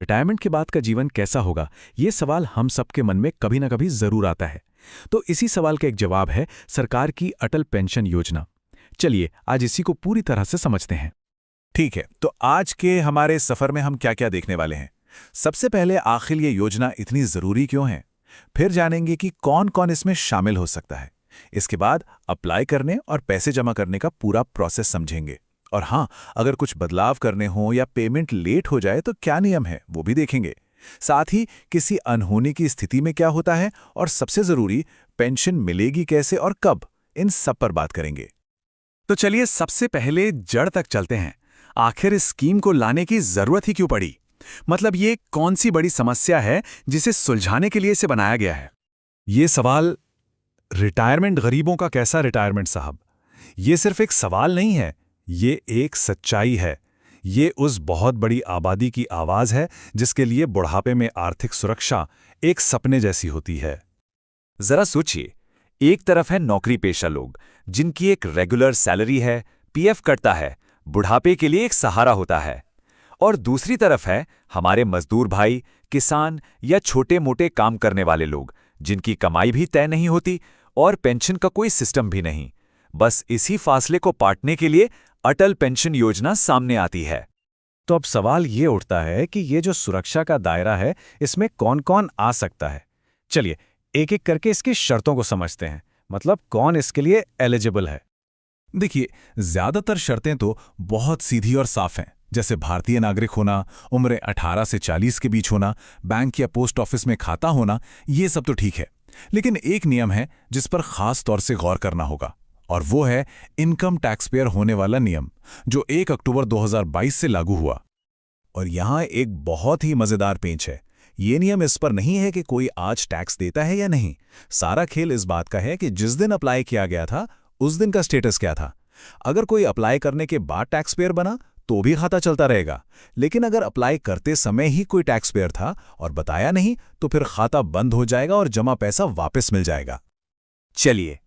Retirement के बाद का जीवन कैसा होगा, ये सवाल हम सबके मन में कभी ना कभी जरूर आता है। तो इसी सवाल का एक जवाब है सरकार की अटल पेंशन योजना। चलिए आज इसी को पूरी तरह से समझते हैं। ठीक है, तो आज के हमारे सफर में हम क्या क्या देखने वाले हैं। सबसे पहले आखिर ये योजना इतनी जरूरी क्यों है। फिर जानेंगे कि कौन कौन इसमें शामिल हो सकता है। इसके बाद अप्लाई करने और पैसे जमा करने का पूरा प्रोसेस समझेंगे। और हाँ, अगर कुछ बदलाव करने हो या पेमेंट लेट हो जाए तो क्या नियम है वो भी देखेंगे। साथ ही किसी अनहोनी की स्थिति में क्या होता है और सबसे जरूरी पेंशन मिलेगी कैसे और कब, इन सब पर बात करेंगे। तो चलिए सबसे पहले जड़ तक चलते हैं। आखिर इस स्कीम को लाने की जरूरत ही क्यों पड़ी? मतलब ये कौन सी बड़ी समस्या है जिसे सुलझाने के लिए इसे बनाया गया है? ये सवाल रिटायरमेंट गरीबों का कैसा रिटायरमेंट साहब, ये सिर्फ एक सवाल नहीं है, ये एक सच्चाई है। ये उस बहुत बड़ी आबादी की आवाज है जिसके लिए बुढ़ापे में आर्थिक सुरक्षा एक सपने जैसी होती है। जरा सोचिए, एक तरफ है नौकरी पेशा लोग जिनकी एक रेगुलर सैलरी है, पीएफ कटता है, बुढ़ापे के लिए एक सहारा होता है। और दूसरी तरफ है हमारे मजदूर भाई, किसान या छोटे मोटे काम करने वाले लोग जिनकी कमाई भी तय नहीं होती और पेंशन का कोई सिस्टम भी नहीं। बस इसी फासले को पाटने के लिए अटल पेंशन योजना सामने आती है। तो अब सवाल ये उठता है कि ये जो सुरक्षा का दायरा है, इसमें कौन कौन आ सकता है। चलिए एक एक करके इसकी शर्तों को समझते हैं, मतलब कौन इसके लिए एलिजिबल है। देखिए, ज्यादातर शर्तें तो बहुत सीधी और साफ हैं, जैसे भारतीय नागरिक होना, उम्र 18 से 40 के बीच होना, बैंक या पोस्ट ऑफिस में खाता होना, ये सब तो ठीक है। लेकिन एक नियम है जिस पर खास तौर से गौर करना होगा, और वो है इनकम टैक्स पेयर होने वाला नियम, जो 1 अक्टूबर 2022 से लागू हुआ। और यहां एक बहुत ही मजेदार पेंच है। ये नियम इस पर नहीं है कि कोई आज टैक्स देता है या नहीं। सारा खेल इस बात का है कि जिस दिन अप्लाई किया गया था उस दिन का स्टेटस क्या था। अगर कोई अप्लाई करने के बाद टैक्स पेयर बना तो भी खाता चलता रहेगा, लेकिन अगर अप्लाई करते समय ही कोई टैक्स पेयर था और बताया नहीं तो फिर खाता बंद हो जाएगा और जमा पैसा वापस मिल जाएगा। चलिए,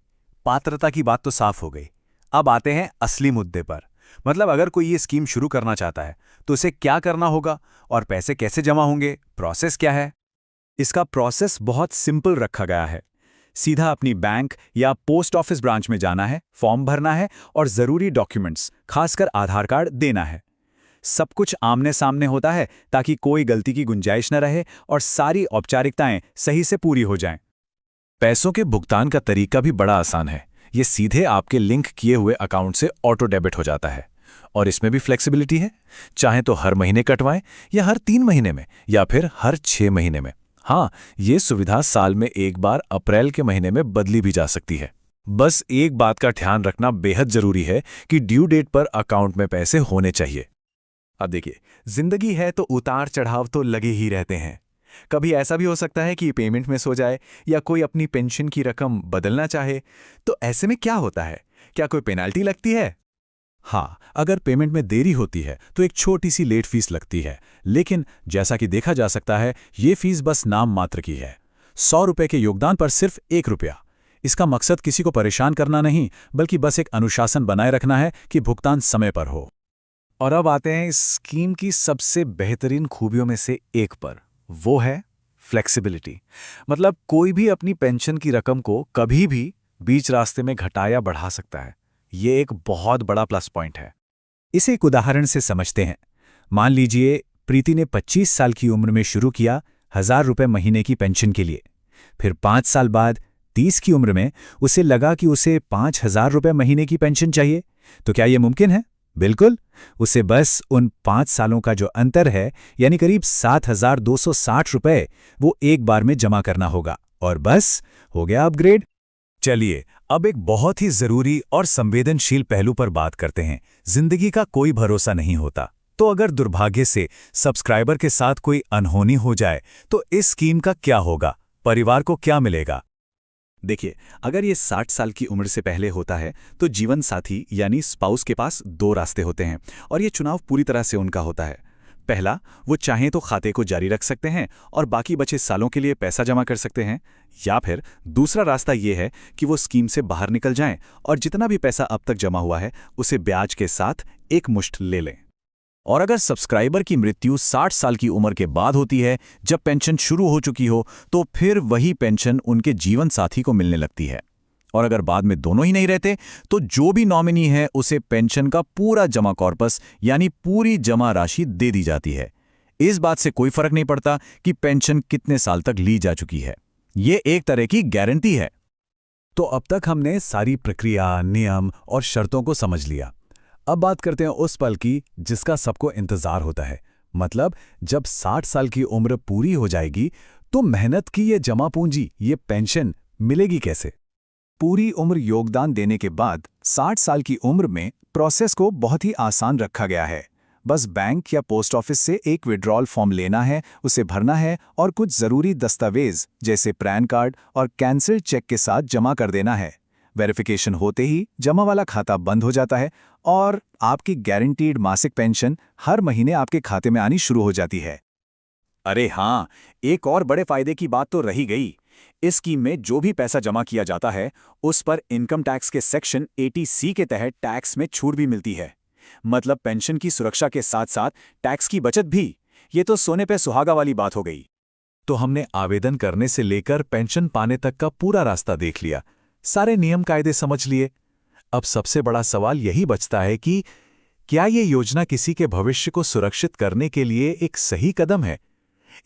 पात्रता की बात तो साफ हो गई। अब आते हैं असली मुद्दे पर। मतलब अगर कोई ये स्कीम शुरू करना चाहता है तो उसे क्या करना होगा और पैसे कैसे जमा होंगे, प्रोसेस क्या है? इसका प्रोसेस बहुत सिंपल रखा गया है। सीधा अपनी बैंक या पोस्ट ऑफिस ब्रांच में जाना है, फॉर्म भरना है और जरूरी डॉक्यूमेंट्स, खासकर आधार कार्ड देना है। सब कुछ आमने सामने होता है ताकि कोई गलती की गुंजाइश न रहे और सारी औपचारिकताएं सही से पूरी हो जाएं। पैसों के भुगतान का तरीका भी बड़ा आसान है। ये सीधे आपके लिंक किए हुए अकाउंट से ऑटो डेबिट हो जाता है। और इसमें भी फ्लेक्सिबिलिटी है, चाहे तो हर महीने कटवाएं या हर 3 महीने में या फिर हर 6 महीने में। हाँ, ये सुविधा साल में एक बार अप्रैल के महीने में बदली भी जा सकती है। बस एक बात का ध्यान रखना बेहद जरूरी है कि ड्यू डेट पर अकाउंट में पैसे होने चाहिए। अब देखिए, जिंदगी है तो उतार चढ़ाव तो लगे ही रहते हैं। कभी ऐसा भी हो सकता है कि पेमेंट मिस हो जाए या कोई अपनी पेंशन की रकम बदलना चाहे। तो ऐसे में क्या होता है? क्या कोई पेनाल्टी लगती है? हाँ, अगर पेमेंट में देरी होती है तो एक छोटी सी लेट फीस लगती है, लेकिन जैसा कि देखा जा सकता है ये फीस बस नाम मात्र की है। 100 रुपए के योगदान पर सिर्फ 1 रुपया। इसका मकसद किसी को परेशान करना नहीं, बल्कि बस एक अनुशासन बनाए रखना है कि भुगतान समय पर हो। और अब आते हैं इस स्कीम की सबसे बेहतरीन खूबियों में से एक पर, वो है फ्लेक्सिबिलिटी। मतलब कोई भी अपनी पेंशन की रकम को कभी भी बीच रास्ते में घटा या बढ़ा सकता है। ये एक बहुत बड़ा प्लस पॉइंट है। इसे एक उदाहरण से समझते हैं। मान लीजिए प्रीति ने 25 साल की उम्र में शुरू किया 1000 रुपये महीने की पेंशन के लिए। फिर 5 साल बाद 30 की उम्र में उसे लगा कि उसे 5000 रुपये महीने की पेंशन चाहिए। तो क्या यह मुमकिन है? बिल्कुल। उसे बस उन 5 सालों का जो अंतर है, यानी करीब 7260 रुपये, वो एक बार में जमा करना होगा और बस हो गया अपग्रेड। चलिए अब एक बहुत ही जरूरी और संवेदनशील पहलू पर बात करते हैं। जिंदगी का कोई भरोसा नहीं होता, तो अगर दुर्भाग्य से सब्सक्राइबर के साथ कोई अनहोनी हो जाए तो इस स्कीम का क्या होगा? परिवार को क्या मिलेगा? देखिए, अगर ये 60 साल की उम्र से पहले होता है तो जीवन साथी यानी स्पाउस के पास 2 रास्ते होते हैं और ये चुनाव पूरी तरह से उनका होता है। पहला, वो चाहें तो खाते को जारी रख सकते हैं और बाकी बचे सालों के लिए पैसा जमा कर सकते हैं, या फिर दूसरा रास्ता ये है कि वो स्कीम से बाहर निकल जाएं और जितना भी पैसा अब तक जमा हुआ है उसे ब्याज के साथ एक मुश्त ले लें। और अगर सब्सक्राइबर की मृत्यु 60 साल की उम्र के बाद होती है, जब पेंशन शुरू हो चुकी हो, तो फिर वही पेंशन उनके जीवन साथी को मिलने लगती है। और अगर बाद में दोनों ही नहीं रहते, तो जो भी नॉमिनी है उसे पेंशन का पूरा जमा कॉर्पस यानी पूरी जमा राशि दे दी जाती है। इस बात से कोई फर्क नहीं पड़ता कि पेंशन कितने साल तक ली जा चुकी है। ये एक तरह की गारंटी है। तो अब तक हमने सारी प्रक्रिया, नियम और शर्तों को समझ लिया। अब बात करते हैं उस पल की जिसका सबको इंतजार होता है। मतलब जब 60 साल की उम्र पूरी हो जाएगी तो मेहनत की ये जमा पूंजी, ये पेंशन मिलेगी कैसे? पूरी उम्र योगदान देने के बाद 60 साल की उम्र में प्रोसेस को बहुत ही आसान रखा गया है। बस बैंक या पोस्ट ऑफिस से एक विड्रॉल फॉर्म लेना है, उसे भरना है और कुछ ज़रूरी दस्तावेज जैसे पैन कार्ड और कैंसिल चेक के साथ जमा कर देना है। वेरिफिकेशन होते ही जमा वाला खाता बंद हो जाता है और आपकी गारंटीड मासिक पेंशन हर महीने आपके खाते में आनी शुरू हो जाती है। अरे हाँ, एक और बड़े फायदे की बात तो रही गई। इस स्कीम में जो भी पैसा जमा किया जाता है उस पर इनकम टैक्स के सेक्शन 80C के तहत टैक्स में छूट भी मिलती है। मतलब पेंशन की सुरक्षा के साथ साथ टैक्स की बचत भी। ये तो सोने पे सुहागा वाली बात हो गई। तो हमने आवेदन करने से लेकर पेंशन पाने तक का पूरा रास्ता देख लिया, सारे नियम कायदे समझ लिए। अब सबसे बड़ा सवाल यही बचता है कि क्या ये योजना किसी के भविष्य को सुरक्षित करने के लिए एक सही कदम है?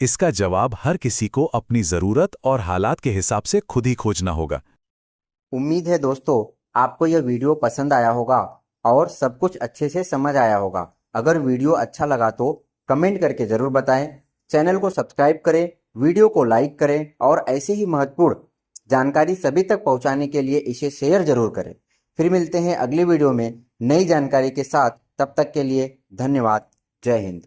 इसका जवाब हर किसी को अपनी जरूरत और हालात के हिसाब से खुद ही खोजना होगा। उम्मीद है दोस्तों आपको यह वीडियो पसंद आया होगा और सब कुछ अच्छे से समझ आया होगा। अगर वीडियो अच्छा लगा तो कमेंट करके ज़रूर बताएं, चैनल को सब्सक्राइब करें, वीडियो को लाइक करें और ऐसे ही महत्वपूर्ण जानकारी सभी तक पहुंचाने के लिए इसे शेयर जरूर करें। फिर मिलते हैं अगली वीडियो में नई जानकारी के साथ। तब तक के लिए धन्यवाद। जय हिंद।